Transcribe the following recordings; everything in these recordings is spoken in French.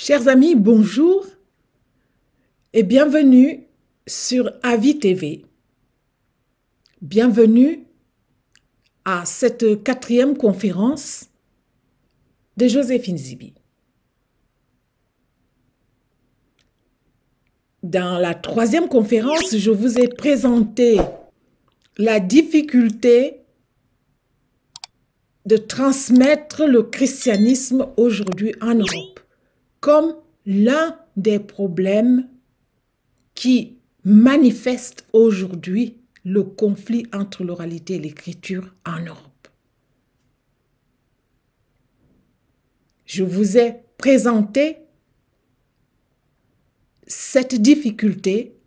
Chers amis, bonjour et bienvenue sur Avis TV. Bienvenue à cette 4e conférence de Joséphine Zibi. Dans la 3e conférence, je vous ai présenté la difficulté de transmettre le christianisme aujourd'hui en Europe comme l'un des problèmes qui manifeste aujourd'hui le conflit entre l'oralité et l'écriture en Europe. Je vous ai présenté cette difficulté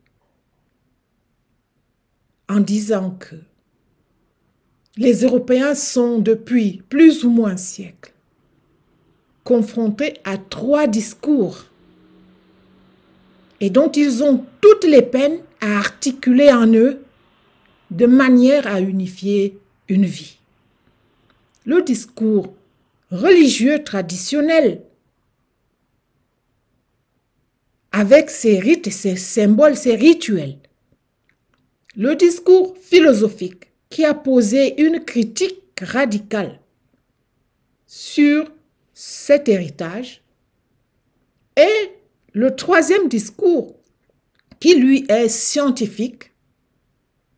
en disant que les Européens sont depuis plus ou moins un siècle confrontés à 3 discours et dont ils ont toutes les peines à articuler en eux de manière à unifier une vie. Le discours religieux traditionnel, avec ses rites et ses symboles, ses rituels. Le discours philosophique qui a posé une critique radicale sur cet héritage. Et le 3e discours qui lui est scientifique,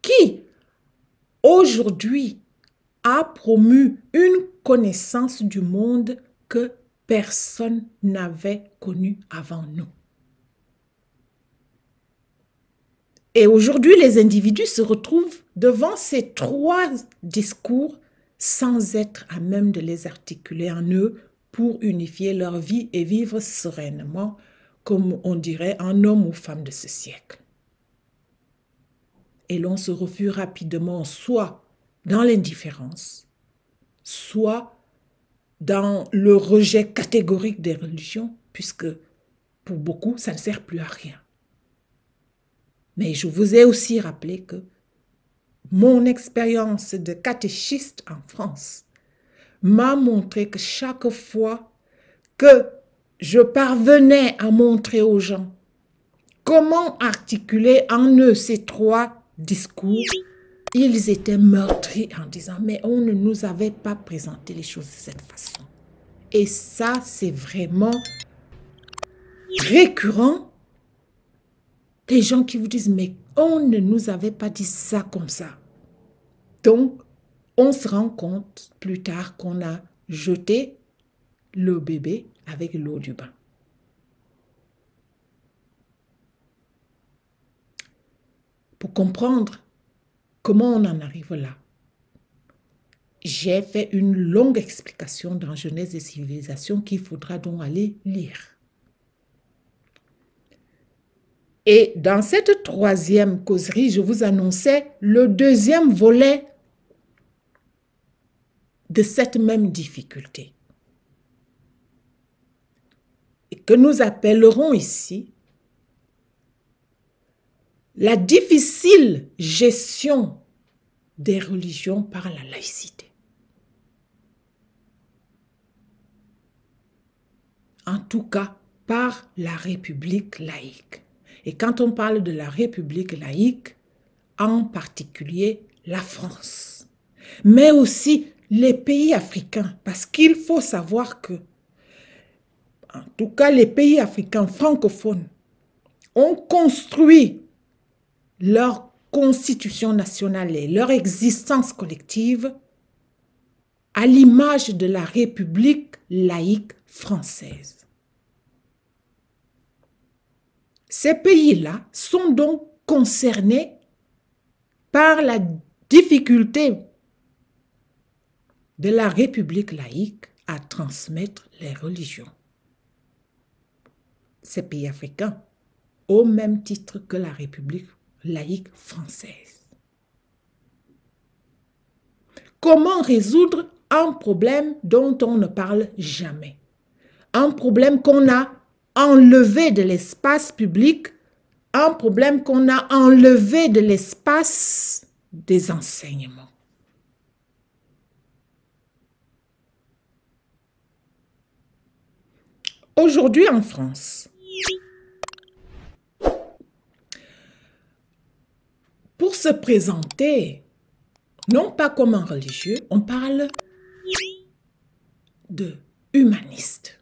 qui aujourd'hui a promu une connaissance du monde que personne n'avait connue avant nous. Et aujourd'hui, les individus se retrouvent devant ces 3 discours sans être à même de les articuler en eux pour unifier leur vie et vivre sereinement, comme on dirait un homme ou femme de ce siècle. Et l'on se refuse rapidement soit dans l'indifférence, soit dans le rejet catégorique des religions, puisque pour beaucoup, ça ne sert plus à rien. Mais je vous ai aussi rappelé que mon expérience de catéchiste en France m'a montré que chaque fois que je parvenais à montrer aux gens comment articuler en eux ces 3 discours, ils étaient meurtris en disant « mais on ne nous avait pas présenté les choses de cette façon ». Et ça, c'est vraiment récurrent. Les gens qui vous disent « mais on ne nous avait pas dit ça comme ça ». Donc, on se rend compte plus tard qu'on a jeté le bébé avec l'eau du bain. Pour comprendre comment on en arrive là, j'ai fait une longue explication dans Genèse et civilisation qu'il faudra donc aller lire. Et dans cette 3e causerie, je vous annonçais le 2e volet de cette même difficulté. Et que nous appellerons ici la difficile gestion des religions par la laïcité. En tout cas, par la République laïque. Et quand on parle de la République laïque, en particulier la France, mais aussi les pays africains, parce qu'il faut savoir que, en tout cas, les pays africains francophones ont construit leur constitution nationale et leur existence collective à l'image de la République laïque française. Ces pays-là sont donc concernés par la difficulté de la République laïque à transmettre les religions. Ces pays africains, au même titre que la République laïque française. Comment résoudre un problème dont on ne parle jamais? Un problème qu'on a enlevé de l'espace public, un problème qu'on a enlevé de l'espace des enseignements. Aujourd'hui en France, pour se présenter, non pas comme un religieux, on parle de humaniste.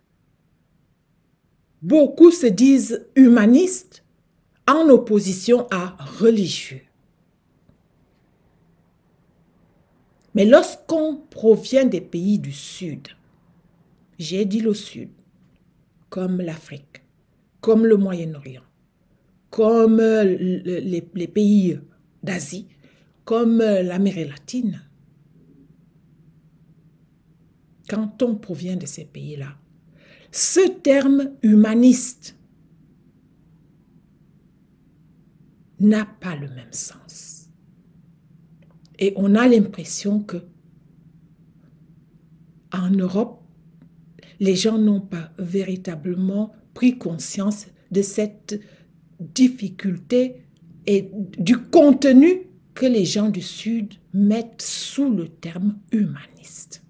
Beaucoup se disent humanistes en opposition à religieux. Mais lorsqu'on provient des pays du Sud, j'ai dit le Sud, comme l'Afrique, comme le Moyen-Orient, comme les pays d'Asie, comme l'Amérique latine, quand on provient de ces pays-là, ce terme humaniste n'a pas le même sens. Et on a l'impression que en Europe, les gens n'ont pas véritablement pris conscience de cette difficulté et du contenu que les gens du Sud mettent sous le terme humaniste.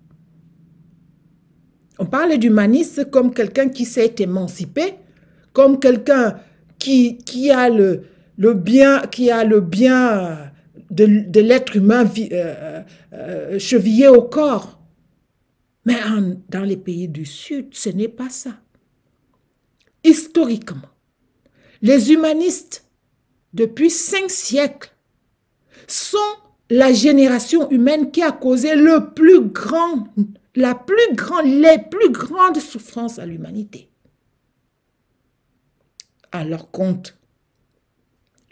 On parle d'humaniste comme quelqu'un qui s'est émancipé, comme quelqu'un qui a le bien de l'être humain chevillé au corps. Mais dans les pays du Sud, ce n'est pas ça. Historiquement, les humanistes, depuis 5 siècles, sont la génération humaine qui a causé les plus grandes souffrances à l'humanité. À leur compte,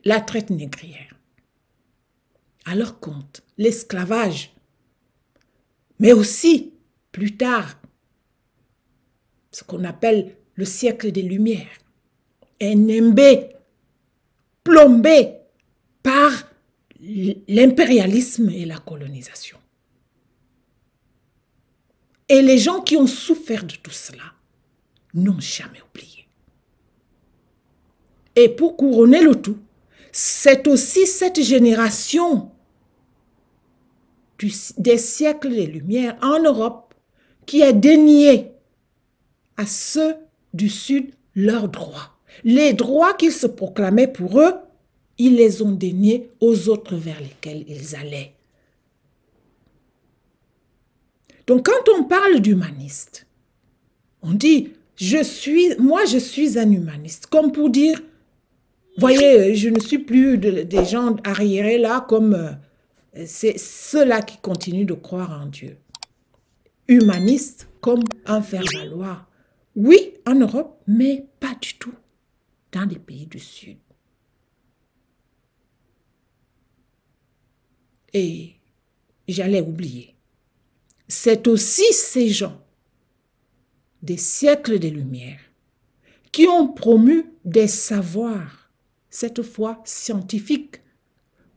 la traite négrière. À leur compte, l'esclavage. Mais aussi, plus tard, ce qu'on appelle le siècle des Lumières. Ennemé, plombé par l'impérialisme et la colonisation. Et les gens qui ont souffert de tout cela n'ont jamais oublié. Et pour couronner le tout, c'est aussi cette génération des siècles des Lumières en Europe qui a dénié à ceux du Sud leurs droits. Les droits qu'ils se proclamaient pour eux, ils les ont déniés aux autres vers lesquels ils allaient. Donc quand on parle d'humaniste, on dit moi je suis un humaniste, comme pour dire, voyez, je ne suis plus des gens arriérés là comme c'est ceux-là qui continuent de croire en Dieu. Humaniste comme un faire-valoir. Oui, en Europe, mais pas du tout dans les pays du Sud. Et j'allais oublier. C'est aussi ces gens des siècles des Lumières qui ont promu des savoirs, cette fois scientifiques,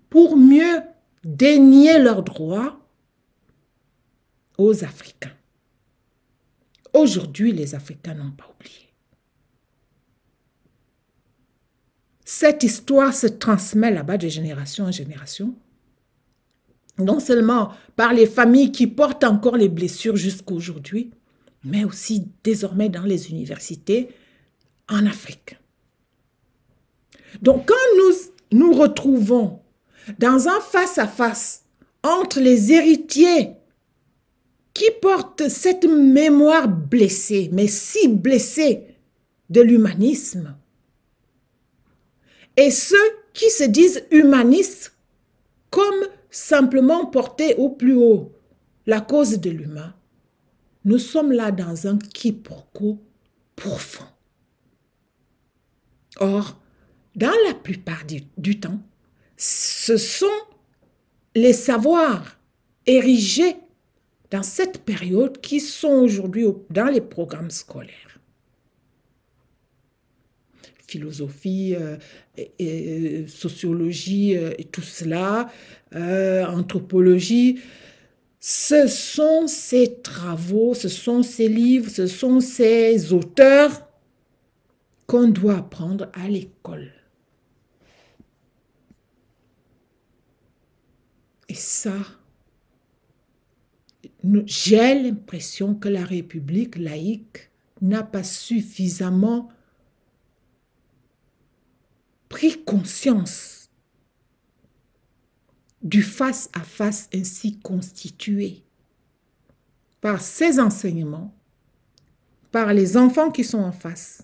pour mieux dénier leurs droits aux Africains. Aujourd'hui, les Africains n'ont pas oublié. Cette histoire se transmet là-bas de génération en génération, non seulement par les familles qui portent encore les blessures jusqu'à aujourd'hui, mais aussi désormais dans les universités en Afrique. Donc quand nous retrouvons dans un face-à-face entre les héritiers qui portent cette mémoire blessée, mais si blessée de l'humanisme, et ceux qui se disent humanistes comme simplement porter au plus haut la cause de l'humain, nous sommes là dans un quiproquo profond. Or, dans la plupart du temps, ce sont les savoirs érigés dans cette période qui sont aujourd'hui dans les programmes scolaires. Philosophie, sociologie et tout cela, anthropologie, ce sont ces travaux, ce sont ces livres, ce sont ces auteurs qu'on doit apprendre à l'école. Et ça, j'ai l'impression que la République laïque n'a pas suffisamment pris conscience du face-à-face ainsi constitué par ces enseignements, par les enfants qui sont en face,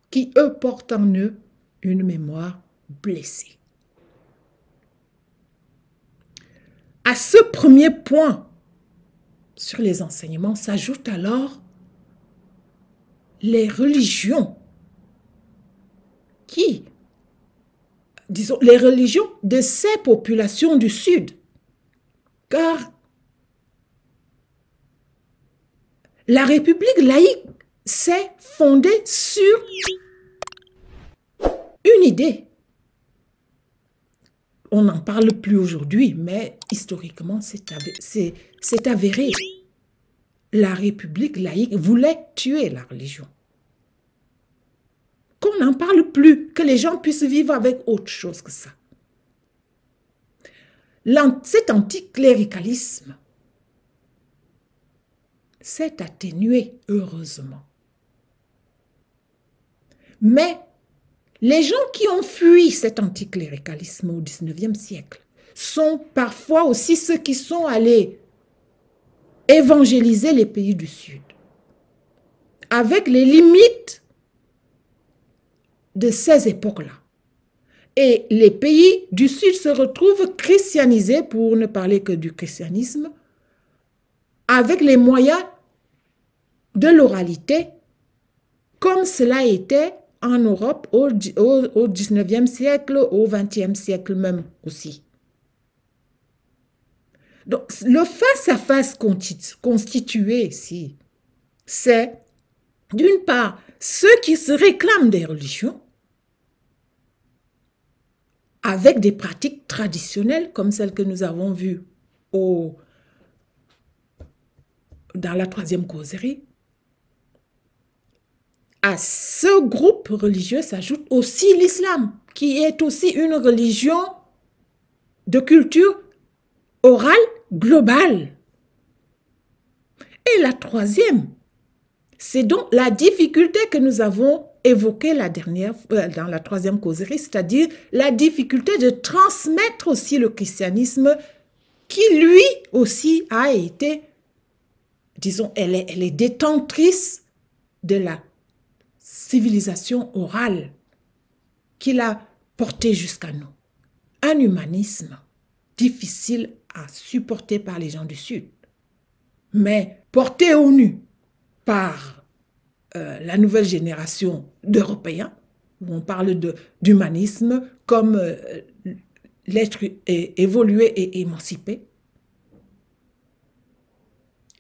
qui, eux, portent en eux une mémoire blessée. À ce premier point sur les enseignements s'ajoutent alors les religions qui, disons, les religions de ces populations du Sud. Car la République laïque s'est fondée sur une idée. On n'en parle plus aujourd'hui, mais historiquement, c'est avéré. La République laïque voulait tuer la religion. Qu'on n'en parle plus, que les gens puissent vivre avec autre chose que ça. Cet anticléricalisme s'est atténué, heureusement. Mais les gens qui ont fui cet anticléricalisme au XIXe siècle sont parfois aussi ceux qui sont allés évangéliser les pays du Sud, avec les limites de ces époques-là. Et les pays du Sud se retrouvent christianisés, pour ne parler que du christianisme, avec les moyens de l'oralité, comme cela était en Europe au XIXe siècle, au XXe siècle même aussi. Donc, le face-à-face constitué ici, c'est d'une part ceux qui se réclament des religions avec des pratiques traditionnelles comme celles que nous avons vues dans la troisième causerie. À ce groupe religieux s'ajoute aussi l'islam, qui est aussi une religion de culture orale globale. Et la troisième, c'est donc la difficulté que nous avons évoquée dans la troisième causerie, c'est-à-dire la difficulté de transmettre aussi le christianisme qui, lui aussi, a été, disons, elle est détentrice de la civilisation orale qu'il a portée jusqu'à nous. Un humanisme difficile à supporter par les gens du Sud, mais porté au nu par la nouvelle génération d'Européens, où on parle d'humanisme comme l'être évolué et émancipé.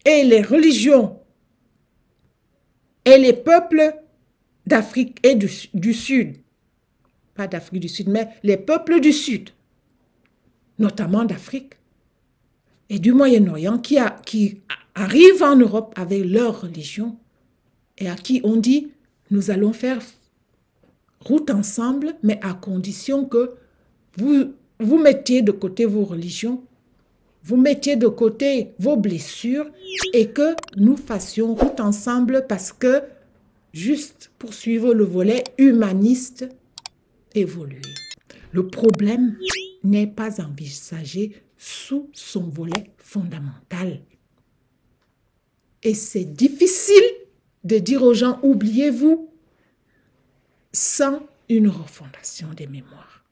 Et les religions et les peuples d'Afrique et du Sud, pas d'Afrique du Sud, mais les peuples du Sud, notamment d'Afrique et du Moyen-Orient, qui arrivent en Europe avec leur religion et à qui on dit, nous allons faire route ensemble, mais à condition que vous mettiez de côté vos religions, vous mettiez de côté vos blessures et que nous fassions route ensemble parce que, juste pour suivre le volet humaniste évolué. Le problème n'est pas envisagé sous son volet fondamental. Et c'est difficile de dire aux gens, oubliez-vous, sans une refondation des mémoires.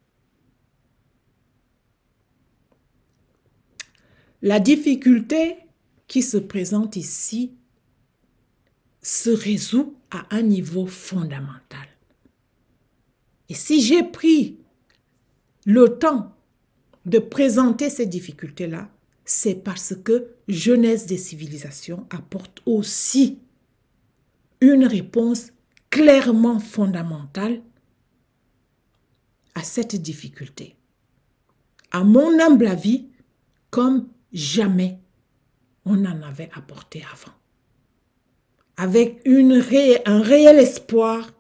La difficulté qui se présente ici se résout à un niveau fondamental. Et si j'ai pris le temps de présenter ces difficultés-là, c'est parce que Jeunesse des civilisations apporte aussi une réponse clairement fondamentale à cette difficulté. À mon humble avis, comme jamais on n'en avait apporté avant. Avec un réel espoir,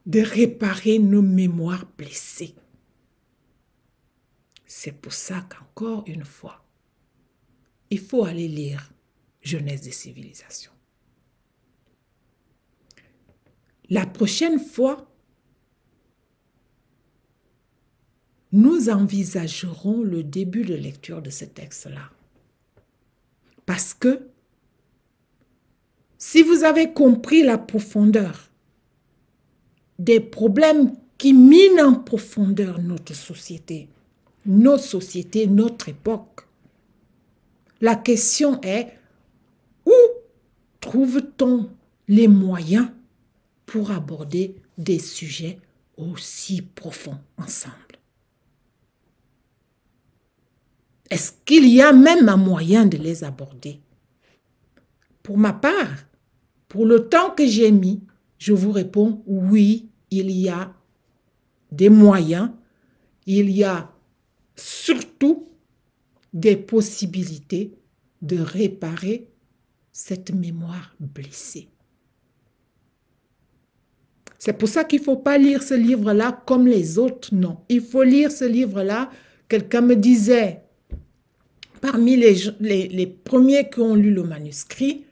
de réparer nos mémoires blessées. C'est pour ça qu'encore une fois, il faut aller lire Jeunesse des civilisations. La prochaine fois, nous envisagerons le début de lecture de ce texte-là. Parce que si vous avez compris la profondeur des problèmes qui minent en profondeur notre société, notre époque, la question est, où trouve-t-on les moyens pour aborder des sujets aussi profonds ensemble? Est-ce qu'il y a même un moyen de les aborder? Pour ma part, pour le temps que j'ai mis, je vous réponds oui, il y a des moyens, il y a surtout des possibilités de réparer cette mémoire blessée. C'est pour ça qu'il ne faut pas lire ce livre-là comme les autres, non. Il faut lire ce livre-là. Quelqu'un me disait, parmi les premiers qui ont lu le manuscrit,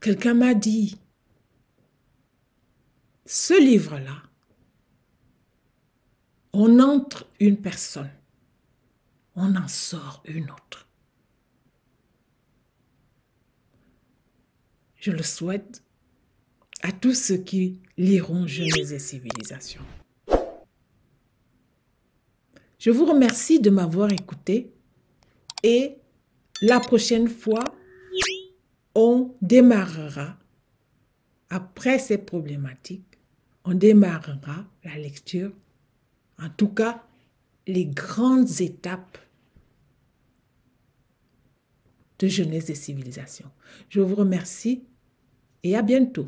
quelqu'un m'a dit, ce livre-là, on entre une personne, on en sort une autre. Je le souhaite à tous ceux qui liront Jeunesse et civilisation. Je vous remercie de m'avoir écouté et la prochaine fois, on démarrera, après ces problématiques, on démarrera la lecture, en tout cas les grandes étapes de Jeunesse et civilisation. Je vous remercie et à bientôt.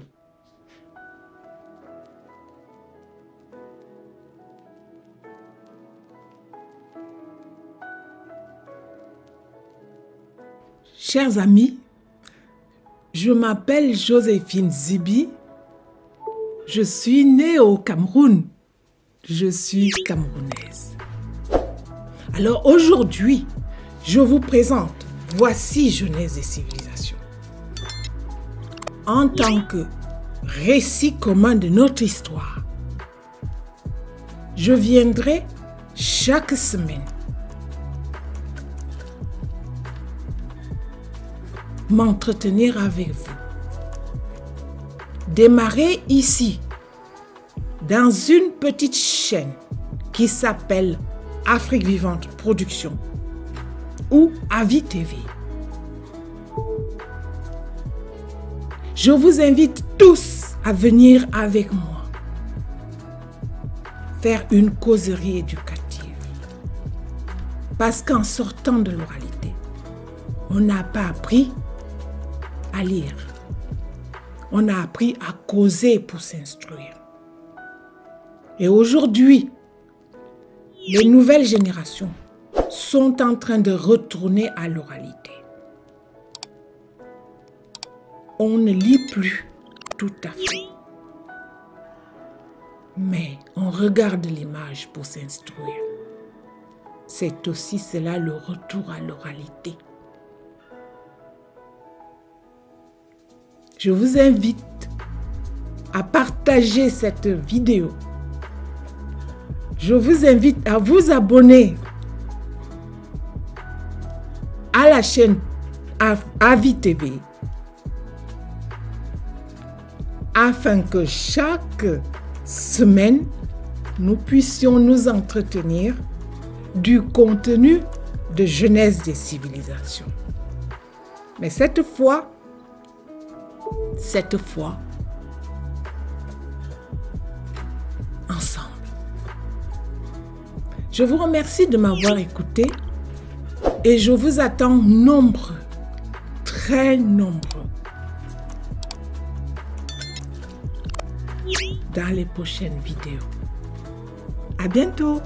Chers amis, je m'appelle Joséphine Zibi. Je suis née au Cameroun. Je suis camerounaise. Alors aujourd'hui, je vous présente Voici Jeunesse et civilisation. En tant que récit commun de notre histoire, je viendrai chaque semaine m'entretenir avec vous. Démarrer ici, dans une petite chaîne qui s'appelle Afrique Vivante Production ou Avis TV. Je vous invite tous à venir avec moi faire une causerie éducative. Parce qu'en sortant de l'oralité, on n'a pas appris à lire. On a appris à causer pour s'instruire. Et aujourd'hui, les nouvelles générations sont en train de retourner à l'oralité. On ne lit plus tout à fait. Mais on regarde l'image pour s'instruire. C'est aussi cela le retour à l'oralité. Je vous invite à partager cette vidéo. Je vous invite à vous abonner à la chaîne Avis TV afin que chaque semaine, nous puissions nous entretenir du contenu de Jeunesse des civilisations. Mais cette fois, ensemble. Je vous remercie de m'avoir écouté et je vous attends nombreux, très nombreux, dans les prochaines vidéos. À bientôt!